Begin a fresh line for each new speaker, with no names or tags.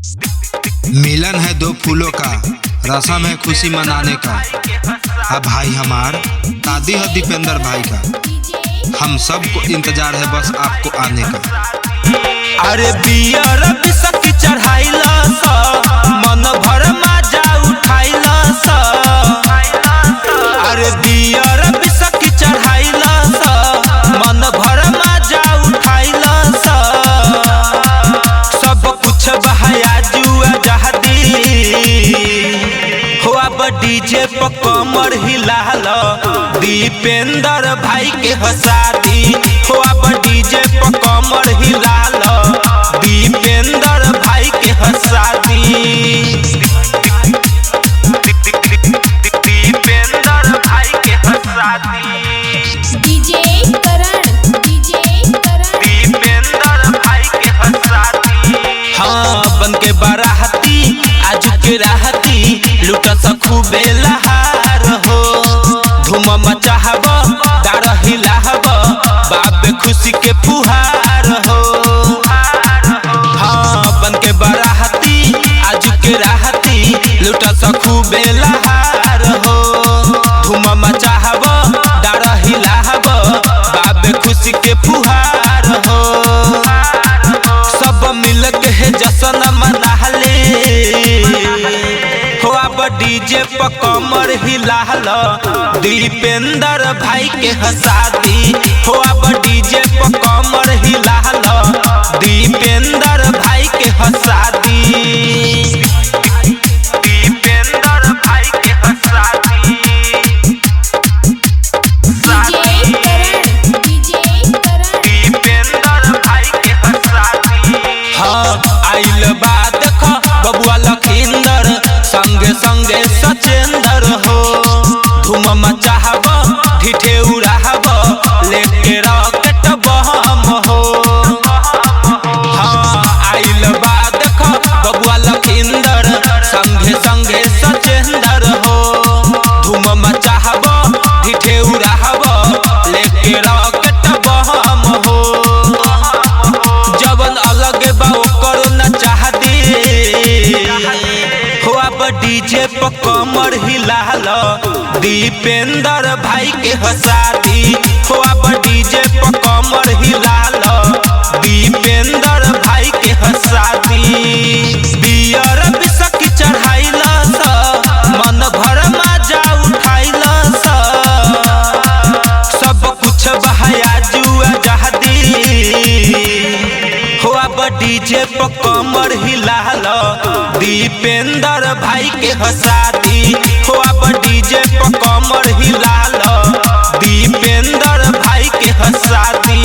मिलन है दो फूलों का, रस्म है खुशी मनाने का। अब भाई हमार शादी है दीपेंद्र भाई का, हम सबको इंतजार है बस आपको आने का।
अरे बियर बिसकी चढ़ाइला सा, मन भर मजा उठाइला सा। अरे बियर बिसकी चढ़ाइला सा, मन भर मजा उठाइला सा। सब कुछ बहाया जुआ जहदी हो, अब डीजे पर कमर हिलाला, दीपेंद्र भाई के हसादी हो। अब डीजे पर कमर हिलाला, दीपेंद्र भाई के हसादी। दीपेंद्र भाई के हसादी।
डीजे करण,
दीपेंद्र भाई के हसादी। हाँ बन के बाराती आज के राहती, लुटा खूबे लहार हो। धूम मचाहब दार हिलाहब, बाप खुशी के फुहार हो। हाँ बन के बाराती आज के राहती, लुटा खूबे लहार हो। धूम मचाहब दार हिलाहब, बाप खुशी के फुहार हो। सब मिल के है जश्न मनाले हो। अब डीजे पर कमर हिलाला, दीपेंद्र भाई के हसादी हो। अब डीजे पर कमर हिलाला, दीपेंद्र भाई के हसादी। दीपेंद्र भाई के हसादी। दीपेंद्र भाई के हसादी। हाँ आइल बा देखो बबुआ लखिंदर, संगे संगे सचेंदर हो। धूम मचाहब ढिठे उड़ाहब, लेके रॉकेट बम हो। हाँ आइल बा देखो बबुआ लखिंदर, संगे संगे सचेंदर हो। धूम मचाहब ढिठे उड़ाहब, लेके रॉकेट बम हो। जवन अलग बा ओकर न चाहदी हो। अब डीजे पर कमर हिलाला, दीपेंद्र भाई के हसादी हो। अब डीजे पर कमर हिलाला, दीपेंद्र भाई के हसादी। बियर बिसकी चढ़ाइला सा, मन भर मजा उठाइला सा। सब कुछ बहाया जुआ जहदी हो। अब डीजे पर कमर हिलाला, दीपेंद्र भाई के हसादी हो। अब डीजे पर कमर हिलाला, दीपेंद्र भाई के हसादी।